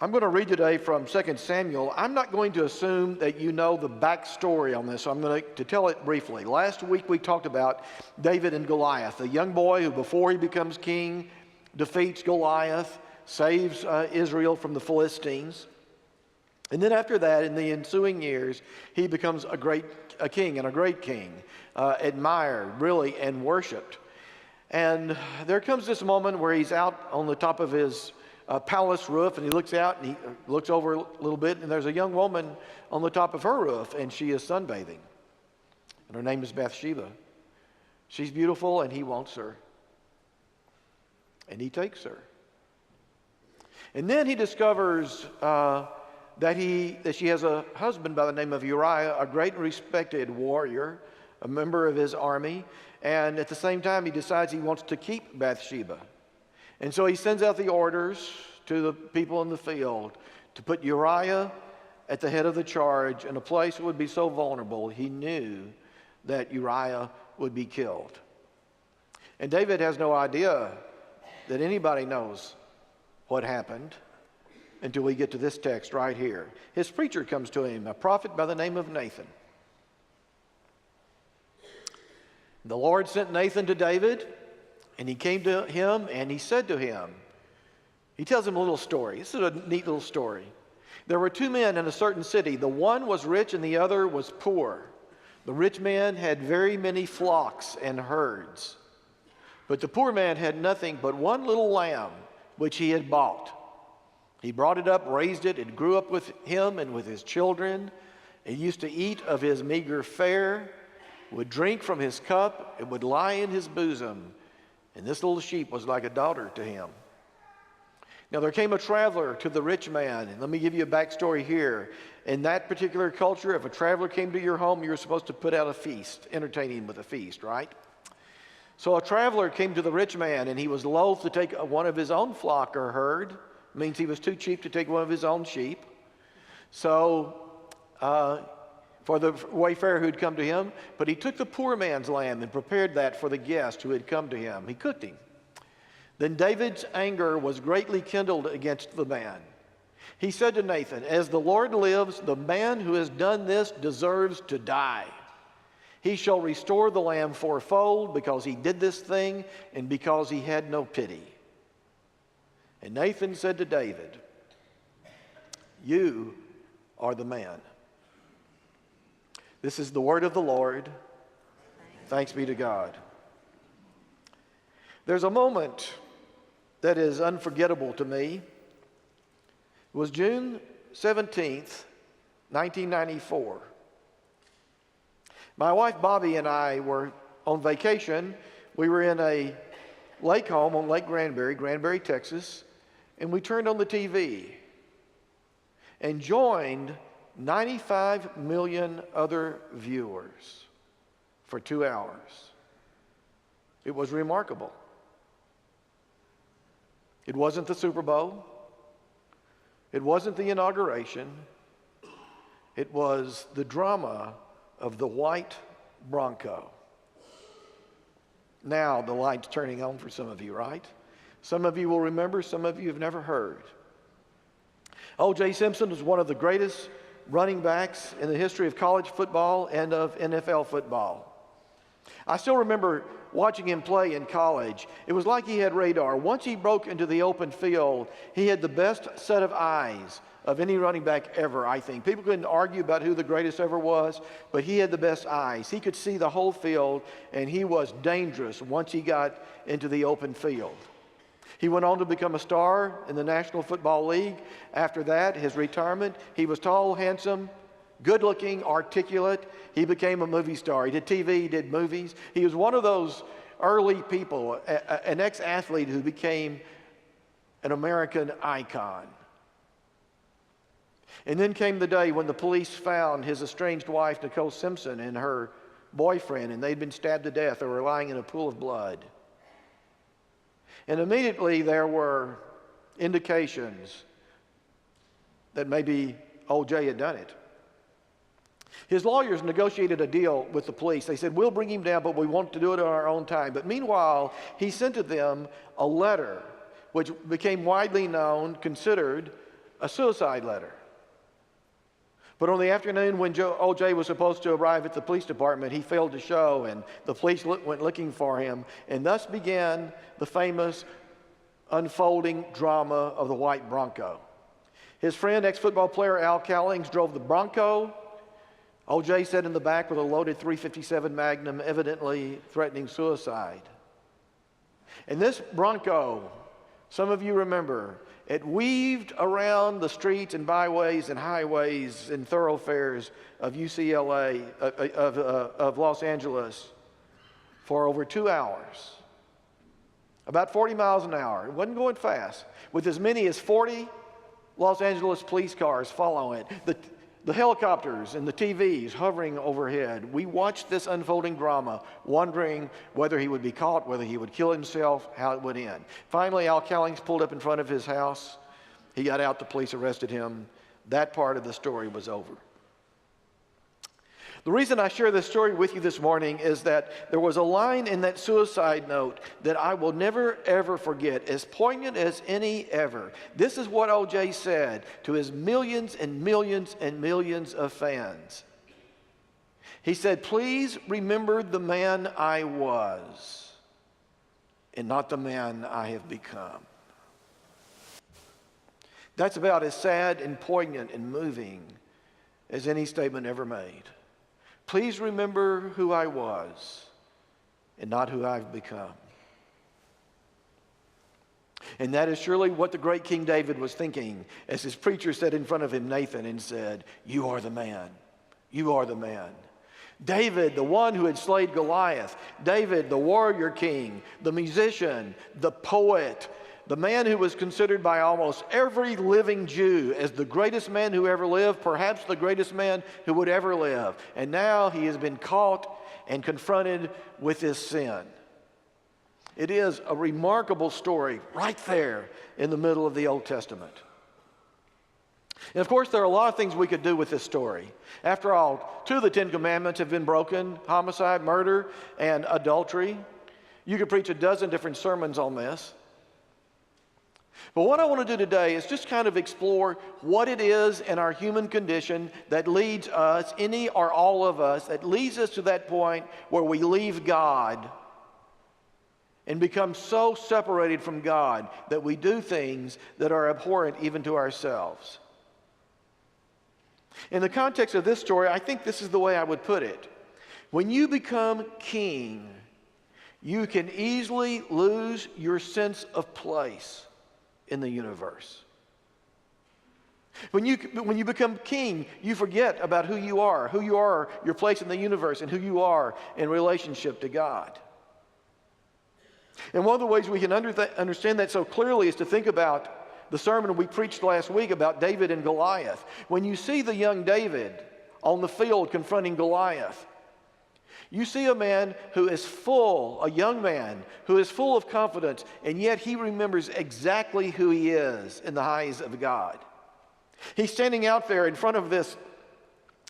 I'm going to read today from 2 Samuel. I'm not going to assume that you know the backstory on this, so I'm going to tell it briefly. Last week we talked about David and Goliath, a young boy who before he becomes king defeats Goliath, saves Israel from the Philistines. And then after that, in the ensuing years, he becomes a king and a great king, admired really and worshipped. And there comes this moment where he's out on the top of his palace roof, and he looks out and he looks over a little bit, and there's a young woman on the top of her roof, and she is sunbathing. And her name is Bathsheba. She's beautiful, and he wants her. And he takes her. And then he discovers that she has a husband by the name of Uriah, a great and respected warrior, a member of his army. And at the same time, he decides he wants to keep Bathsheba. And so he sends out the orders to the people in the field to put Uriah at the head of the charge in a place that would be so vulnerable, he knew that Uriah would be killed. And David has no idea that anybody knows what happened until we get to this text right here. His preacher comes to him, a prophet by the name of Nathan. The Lord sent Nathan to David, and he came to him, and he said to him, he tells him a little story. This is a neat little story. There were two men in a certain city. The one was rich and the other was poor. The rich man had very many flocks and herds, but the poor man had nothing but one little lamb, which he had bought. He brought it up, raised it, it grew up with him and with his children. It used to eat of his meager fare, would drink from his cup, it would lie in his bosom. And this little sheep was like a daughter to him. Now there came a traveler to the rich man. And let me give you a backstory here. In that particular culture, if a traveler came to your home, you were supposed to put out a feast, entertain him with a feast, right? So a traveler came to the rich man, and he was loath to take one of his own flock or herd. It means he was too cheap to take one of his own sheep. So for the wayfarer who had come to him, but he took the poor man's lamb and prepared that for the guest who had come to him. He cooked him. Then David's anger was greatly kindled against the man. He said to Nathan, "As the Lord lives, the man who has done this deserves to die. He shall restore the lamb fourfold because he did this thing and because he had no pity." And Nathan said to David, "You are the man." This is the word of the Lord. Thanks be to God. There's a moment that is unforgettable to me. It was June 17th, 1994. My wife Bobby and I were on vacation. We were in a lake home on Lake Granbury, Texas, and we turned on the TV and joined 95 million other viewers for 2 hours. It was remarkable. It wasn't the Super Bowl. It wasn't the inauguration. It was the drama of the white Bronco. Now the light's turning on for some of you, right? Some of you will remember, some of you have never heard. O.J. Simpson was one of the greatest running backs in the history of college football and of NFL football. I still remember watching him play in college. It was like he had radar. Once he broke into the open field, he had the best set of eyes of any running back ever, I think. People couldn't argue about who the greatest ever was, but he had the best eyes. He could see the whole field, and he was dangerous once he got into the open field. He went on to become a star in the National Football League. After that, his retirement, he was tall, handsome, good-looking, articulate. He became a movie star. He did TV, he did movies. He was one of those early people, an ex-athlete who became an American icon. And then came the day when the police found his estranged wife, Nicole Simpson, and her boyfriend, and they'd been stabbed to death. They were lying in a pool of blood. And immediately there were indications that maybe O.J. had done it. His lawyers negotiated a deal with the police. They said, "We'll bring him down, but we want to do it on our own time." But meanwhile, he sent to them a letter which became widely known, considered a suicide letter. But on the afternoon when O.J. was supposed to arrive at the police department, he failed to show, and the police went looking for him. And thus began the famous unfolding drama of the white Bronco. His friend, ex-football player Al Cowlings, drove the Bronco. O.J. sat in the back with a loaded .357 Magnum, evidently threatening suicide. And this Bronco, some of you remember, it weaved around the streets and byways and highways and thoroughfares of UCLA, of Los Angeles, for over 2 hours. About 40 miles an hour. It wasn't going fast. With as many as 40 Los Angeles police cars following it. The helicopters and the TVs hovering overhead. We watched this unfolding drama, wondering whether he would be caught, whether he would kill himself, how it would end. Finally, Al Cowlings pulled up in front of his house. He got out, the police arrested him. That part of the story was over. The reason I share this story with you this morning is that there was a line in that suicide note that I will never, ever forget, as poignant as any ever. This is what O.J. said to his millions and millions and millions of fans. He said, "Please remember the man I was and not the man I have become." That's about as sad and poignant and moving as any statement ever made. Please remember who I was and not who I've become. And that is surely what the great King David was thinking as his preacher sat in front of him, Nathan, and said, "You are the man. You are the man." David, the one who had slayed Goliath. David, the warrior king, the musician, the poet, the man who was considered by almost every living Jew as the greatest man who ever lived, perhaps the greatest man who would ever live. And now he has been caught and confronted with his sin. It is a remarkable story right there in the middle of the Old Testament. And of course, there are a lot of things we could do with this story. After all, 2 of the 10 commandments have been broken: homicide, murder, and adultery. You could preach a dozen different sermons on this. But what I want to do today is just kind of explore what it is in our human condition that leads us, any or all of us, that leads us to that point where we leave God and become so separated from God that we do things that are abhorrent even to ourselves. In the context of this story, I think this is the way I would put it. When you become king, you can easily lose your sense of place in the universe. When you become king, you forget about who you are, your place in the universe, and who you are in relationship to God. And one of the ways we can understand that so clearly is to think about the sermon we preached last week about David and Goliath. When you see the young David on the field confronting Goliath, you see a man who is full, a young man who is full of confidence, and yet he remembers exactly who he is in the eyes of God. He's standing out there in front of this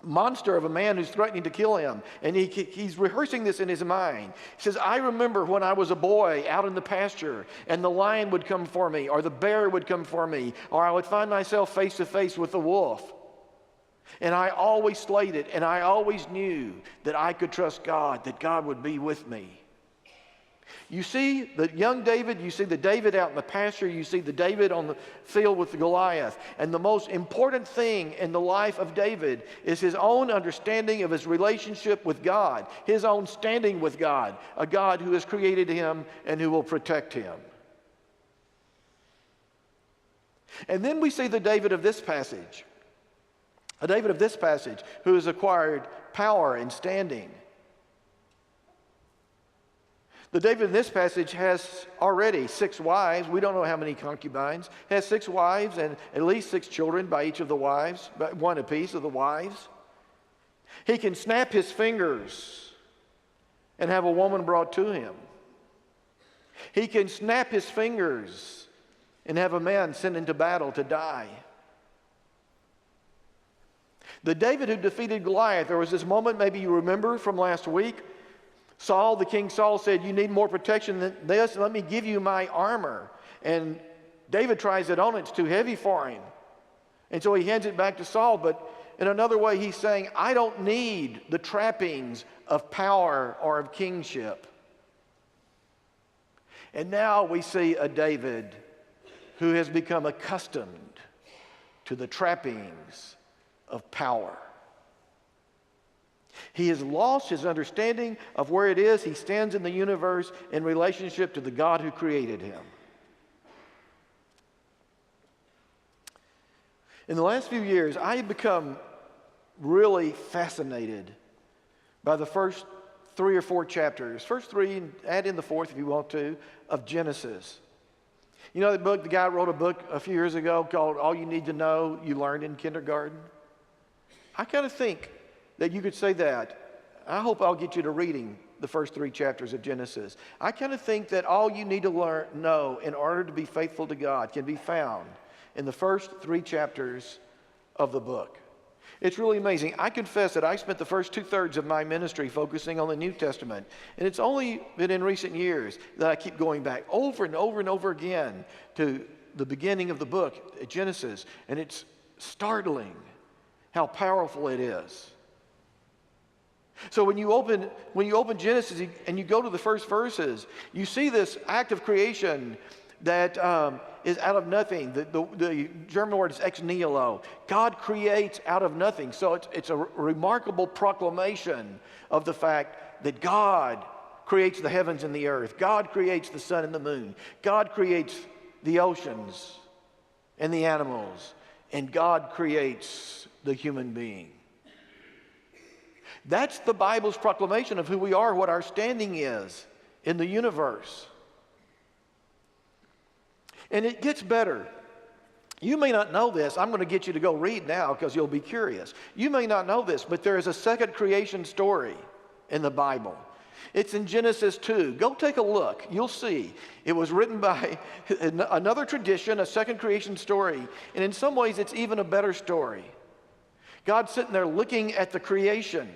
monster of a man who's threatening to kill him, and he's rehearsing this in his mind. He says, "I remember when I was a boy out in the pasture, and the lion would come for me, or the bear would come for me, or I would find myself face to face with the wolf. And I always slayed it, and I always knew that I could trust God, that God would be with me." You see the young David, you see the David out in the pasture, you see the David on the field with the Goliath. And the most important thing in the life of David is his own understanding of his relationship with God, his own standing with God, a God who has created him and who will protect him. And then we see the David of this passage. A David of this passage who has acquired power and standing. The David in this passage has already 6 wives. We don't know how many concubines. Has 6 wives and at least 6 children by each of the wives, by one apiece of the wives. He can snap his fingers and have a woman brought to him. He can snap his fingers and have a man sent into battle to die. The David who defeated Goliath, there was this moment, maybe you remember from last week. King Saul said, "You need more protection than this. Let me give you my armor." And David tries it on. It's too heavy for him. And so he hands it back to Saul, but in another way he's saying, I don't need the trappings of power or of kingship. And now we see a David who has become accustomed to the trappings of power. He has lost his understanding of where it is he stands in the universe in relationship to the God who created him. In the last few years, I have become really fascinated by the first 3 or 4 chapters, first 3, and add in the 4th if you want to, of Genesis. You know the guy wrote a book a few years ago called All You Need to Know You Learned in Kindergarten? I kind of think that you could say that. I hope I'll get you to reading the first 3 chapters of Genesis. I kind of think that all you need to know in order to be faithful to God can be found in the first 3 chapters of the book. It's really amazing. I confess that I spent the first 2/3 of my ministry focusing on the New Testament. And it's only been in recent years that I keep going back over and over and over again to the beginning of the book, Genesis. And it's startling how powerful it is. So when you open Genesis and you go to the first verses, you see this act of creation that is out of nothing. The German word is ex nihilo. God creates out of nothing. So it's a remarkable proclamation of the fact that God creates the heavens and the earth. God creates the sun and the moon. God creates the oceans and the animals. And God creates the human being. That's the Bible's proclamation of who we are, what our standing is in the universe. And it gets better. You may not know this. I'm going to get you to go read now because you'll be curious. You may not know this, but there is a second creation story in the Bible. It's in Genesis 2. Go take a look. You'll see. It was written by another tradition, a second creation story. And in some ways, it's even a better story. God's sitting there looking at the creation.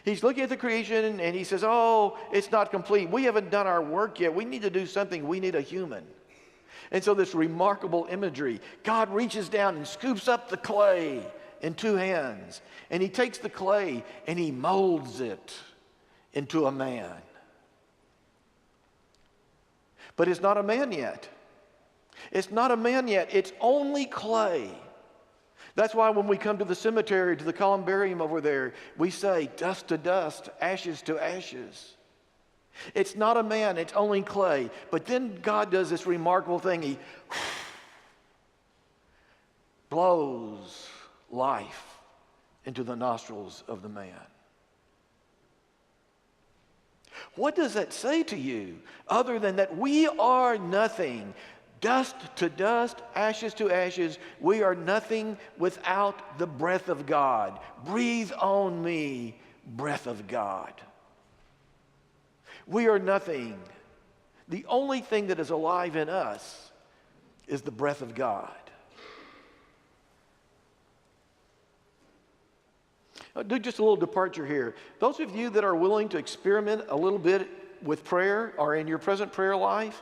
He's looking at the creation and he says, oh, it's not complete. We haven't done our work yet. We need to do something. We need a human. And so this remarkable imagery, God reaches down and scoops up the clay in 2 hands. And he takes the clay and he molds it into a man. But it's not a man yet. It's not a man yet. It's only clay. That's why when we come to the cemetery, to the columbarium over there, we say dust to dust, ashes to ashes. It's not a man, it's only clay. But then God does this remarkable thing. He blows life into the nostrils of the man. What does that say to you other than that we are nothing? Dust to dust, ashes to ashes. We are nothing without the breath of God. Breathe on me, breath of God. We are nothing. The only thing that is alive in us is the breath of God. I'll do just a little departure here. Those of you that are willing to experiment a little bit with prayer or in your present prayer life,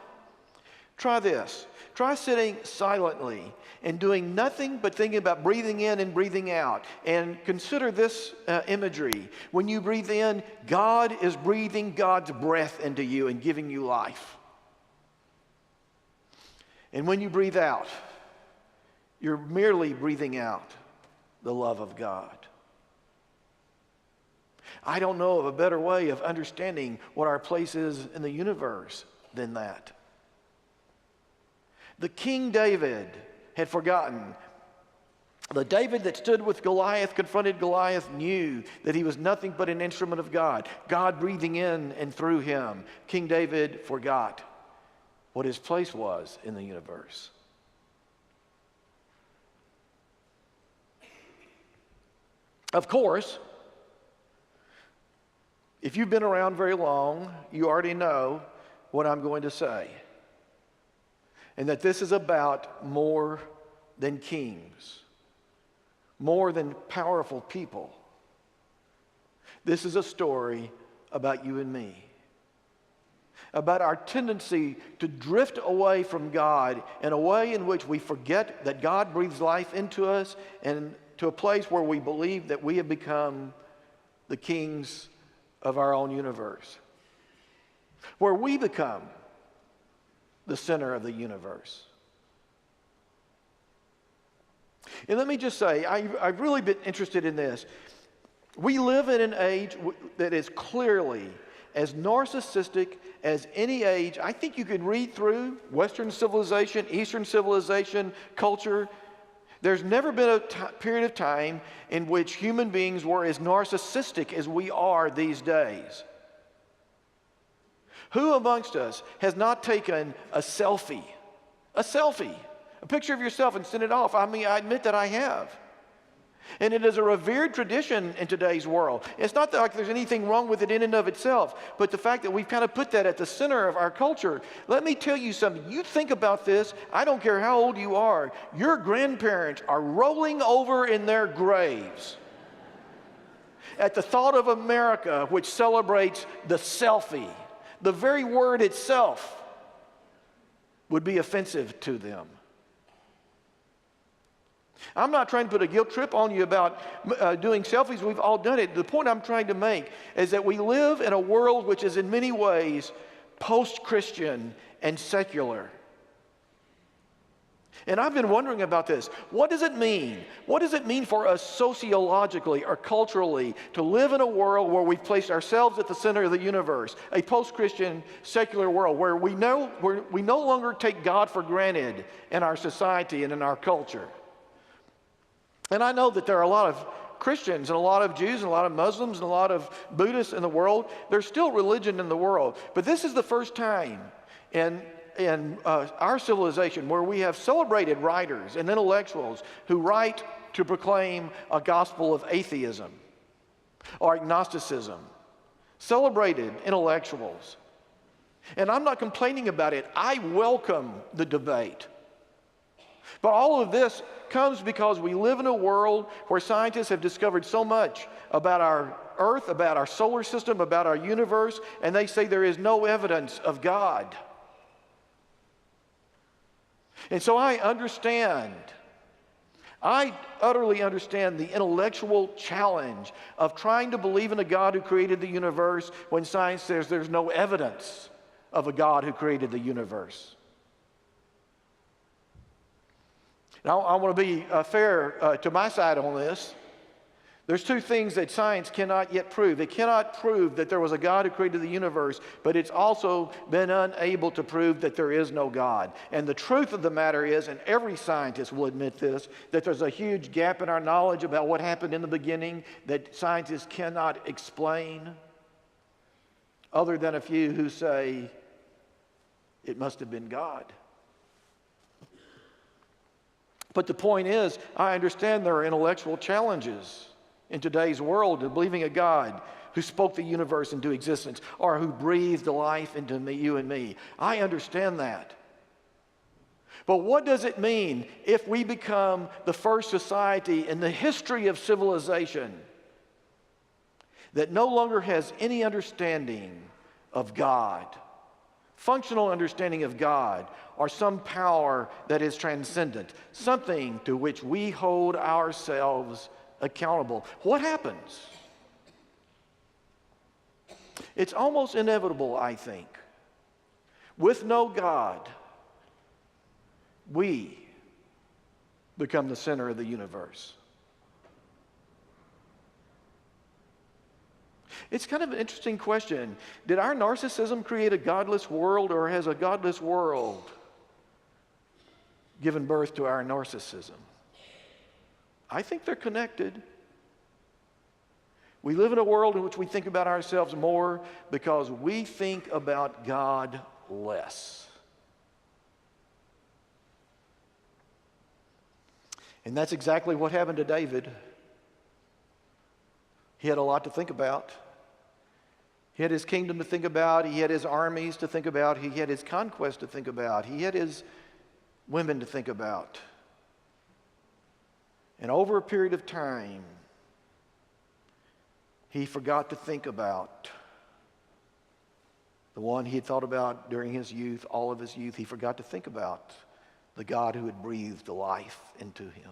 try this. Try sitting silently and doing nothing but thinking about breathing in and breathing out. And consider this imagery. When you breathe in, God is breathing God's breath into you and giving you life. And when you breathe out, you're merely breathing out the love of God. I don't know of a better way of understanding what our place is in the universe than that. The King David had forgotten. The David that stood with Goliath, confronted Goliath, knew that he was nothing but an instrument of God. God breathing in and through him. King David forgot what his place was in the universe. Of course, if you've been around very long, you already know what I'm going to say. And that this is about more than kings, more than powerful people. This is a story about you and me. about our tendency to drift away from God in a way in which we forget that God breathes life into us, and to a place where we believe that we have become the kings of our own universe, where we become the center of the universe. And let me just say, I've really been interested in this. We live in an age that is clearly as narcissistic as any age. I think you could read through Western civilization, Eastern civilization, culture. There's never been a period of time in which human beings were as narcissistic as we are these days. Who amongst us has not taken a selfie, a picture of yourself and sent it off? I mean, I admit that I have. And it is a revered tradition in today's world. It's not like there's anything wrong with it in and of itself, but the fact that we've kind of put that at the center of our culture. Let me tell you something. You think about this. I don't care how old you are. Your grandparents are rolling over in their graves at the thought of America, which celebrates the selfie. The very word itself would be offensive to them. I'm not trying to put a guilt trip on you about doing selfies. We've all done it. The point I'm trying to make is that we live in a world which is in many ways post-Christian and secular. And I've been wondering about this. What does it mean? What does it mean for us sociologically or culturally to live in a world where we've placed ourselves at the center of the universe, a post-Christian secular world where we no longer take God for granted in our society and in our culture? And I know that there are a lot of Christians and a lot of Jews and a lot of Muslims and a lot of Buddhists in the world. There's still religion in the world. But this is the first time in our civilization where we have celebrated writers and intellectuals who write to proclaim a gospel of atheism or agnosticism. Celebrated intellectuals. And I'm not complaining about it. I welcome the debate. But all of this comes because we live in a world where scientists have discovered so much about our earth, about our solar system, about our universe, and they say there is no evidence of God. And so I utterly understand the intellectual challenge of trying to believe in a God who created the universe when science says there's no evidence of a God who created the universe. Now, I want to be fair to my side on this. There's two things that science cannot yet prove. It cannot prove that there was a God who created the universe, but it's also been unable to prove that there is no God. And the truth of the matter is, and every scientist will admit this, that there's a huge gap in our knowledge about what happened in the beginning that scientists cannot explain, other than a few who say it must have been God. But the point is, I understand there are intellectual challenges in today's world to believing a God who spoke the universe into existence or who breathed life into me, you and me. I understand that. But what does it mean if we become the first society in the history of civilization that no longer has any understanding of God, functional understanding of God, or some power that is transcendent, something to which we hold ourselves accountable? What happens? It's almost inevitable, I think. With no God, we become the center of the universe. It's kind of an interesting question. Did our narcissism create a godless world, or has a godless world given birth to our narcissism? I think they're connected. We live in a world in which we think about ourselves more because we think about God less. And that's exactly what happened to David. He had a lot to think about. He had his kingdom to think about. He had his armies to think about. He had his conquest to think about. He had his women to think about. And over a period of time, he forgot to think about the one he had thought about during his youth, all of his youth. He forgot to think about the God who had breathed life into him.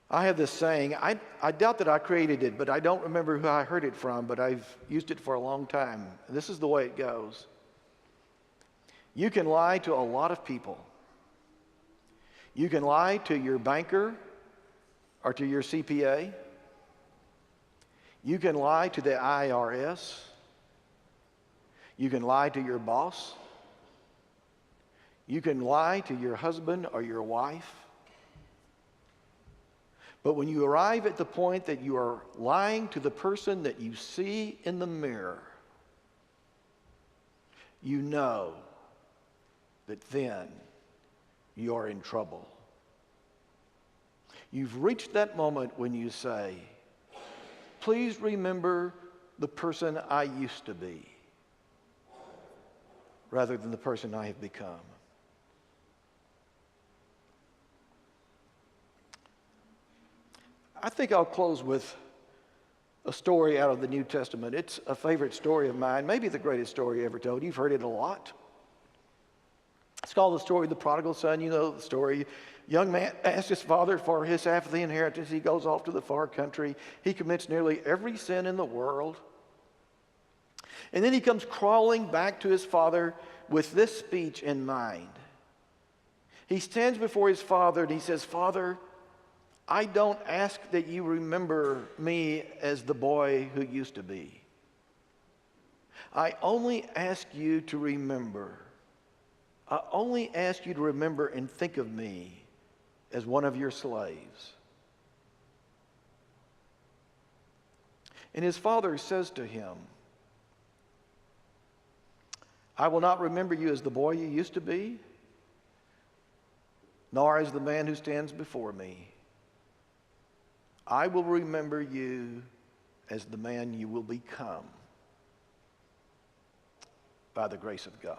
I have this saying, I doubt that I created it, but I don't remember who I heard it from, but I've used it for a long time. This is the way it goes. You can lie to a lot of people. You can lie to your banker or to your CPA. You can lie to the IRS. You can lie to your boss. You can lie to your husband or your wife. But when you arrive at the point that you are lying to the person that you see in the mirror, you know that then you are in trouble. You've reached that moment when you say, please remember the person I used to be, rather than the person I have become. I think I'll close with a story out of the New Testament. It's a favorite story of mine, maybe the greatest story ever told. You've heard it a lot. It's called the story of the prodigal son. You know the story. Young man asks his father for his half of the inheritance. He goes off to the far country. He commits nearly every sin in the world. And then he comes crawling back to his father with this speech in mind. He stands before his father and he says, Father, I don't ask that you remember me as the boy who used to be. I only ask you to remember. I only ask you to remember and think of me as one of your slaves. And his father says to him, I will not remember you as the boy you used to be, nor as the man who stands before me. I will remember you as the man you will become by the grace of God.